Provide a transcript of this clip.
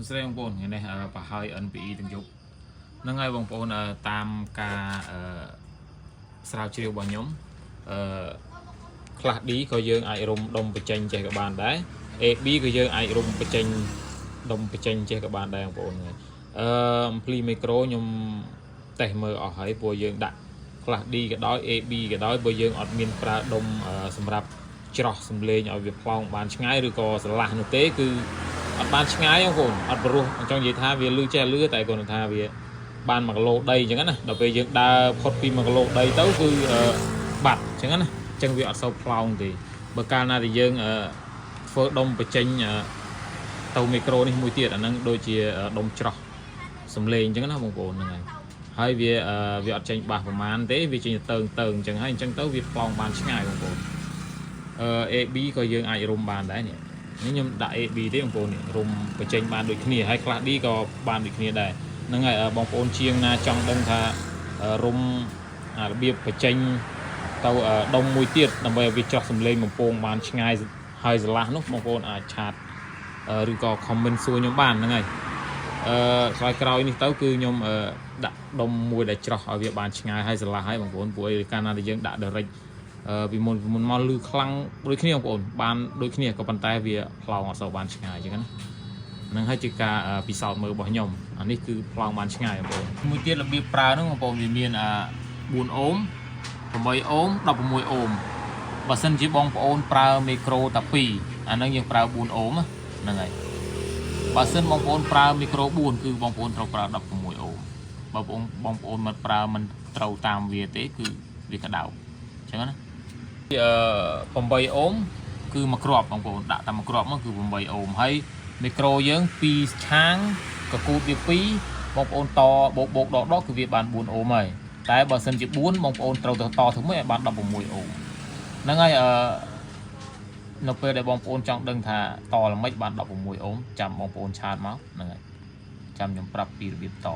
ស្រីបងប្អូនថ្ងៃនេះប្រហែល NPE ទាំងយប់ហ្នឹងហើយបងប្អូនតាមការស្រាវជ្រាវរបស់ខ្ញុំខ្លះ D ក៏យើងអាចរុំដុំបញ្ចេញចេះក៏បានដែរ AB ក៏យើងអាចរុំបញ្ចេញដុំបញ្ចេញចេះក៏បានដែរបងប្អូនហ្នឹងអំភ្លីមីក្រូខ្ញុំតេស្តមើលអស់ហើយព្រោះយើងដាក់ខ្លះ D ក៏ដោយ AB ក៏ដោយព្រោះយើងអត់មានប្រើដុំសម្រាប់ច្រោះសំឡេងឲ្យវាផ្លោងបានឆ្ងាយឬក៏ស្រឡះនោះទេគឺអត់បានឆ្ងាយបងប្អូនអត់ព្រោះចង់និយាយថាវាលឺចេះលឺតែគាត់ថាវាបាន1គីឡូដីអញ្ចឹងណាដល់ពេលយើងដើរផុតពី1គីឡូដីទៅគឺបាត់អញ្ចឹងណាអញ្ចឹងវាអត់សូវផ្លោងទេបើកាលណាដែលយើងធ្វើដុំបញ្ចេញទៅមីក្រូនេះមួយទៀតអាហ្នឹងដូចជាដុំច្រោះសំឡេងអញ្ចឹងណាបងប្អូនហ្នឹងហើយវាអត់ចេញបាសប្រមាណទេវាចេញទៅអញ្ចឹងហើយអញ្ចឹងទៅវាផ្លោងបានឆ្ងាយបងប្អូនAB ក៏យើងអាចរុំបានដែរនេះខ្ញុំដាក់ AB ទេបងប្អូននេះរុំបញ្ចេញបានដូចគ្នាហើយខ្លះ D ក៏បានដូចគ្នាដែរហ្នឹងហើយបងប្អូនជាងណាចង់ដឹងថារុំរបៀបបញ្ចេញទៅដុំមួយទៀតដើម្បីឲ្យវាចោះសំឡេងបំពងបានឆ្ងាយហើយស្រឡះនោះបងប្អូនអាចឆាតឬក៏ comment សួរខ្ញុំបានហ្នឹងហើយក្រោយនេះទៅគឺខ្ញុំដាក់ដុំមួយដែលច្រោះឲ្យវាបានឆ្ងាយហើយស្រឡះហើយបងប្អូនព្រោះឯកាលណាដែលយើងដាក់ direct ពីមុនមកលឺខ្លាំងដូចគ្នាបងប្អូនបានដូចគ្នាក៏ប៉ុន្តែវាផ្លោងអត់សូវបានឆ្ងាយអញ្ចឹងណានឹងហើយជាការពិសោធន៍មើលរបស់ខ្ញុំអានេះគឺផ្លោងបានឆ្ងាយបងប្អូនមួយទៀតរបៀបប្រើហ្នឹងបងប្អូនវាមាន4អូម8អូម16អូមបើសិនជាបងប្អូនប្រើមីក្រូតែ2អាហ្នឹងយើងប្រើ4អូមហ្នឹងហើយបើសិនបងប្អូនប្រើមីក្រូ4គឺបងប្អូនត្រូវប្រើ16អូមបើបងប្អូនមិនប្រើមិនត្រូវតាមវាទេគឺវាក្តៅអញ្ចឹងណា8អូមគឺមួយគ្រាប់បងប្អូនដាក់តែមួយគ្រាប់មកគឺ8អូមហើយមីក្រូយើង2ឆាងកកូតវា2បងប្អូនតបោកដកគឺវាបាន4អូមហើយតែបើសិនជា4បងប្អូនត្រូវទៅតធ្វើម៉េចឲ្យបាន16អូមហ្នឹងហើយនៅពេលដែលបងប្អូនចង់ដឹងថាតល្មិចបាន16អូមចាំបងប្អូនឆាតមកហ្នឹងហើយចាំខ្ញុំប្រាប់ពីរបៀបត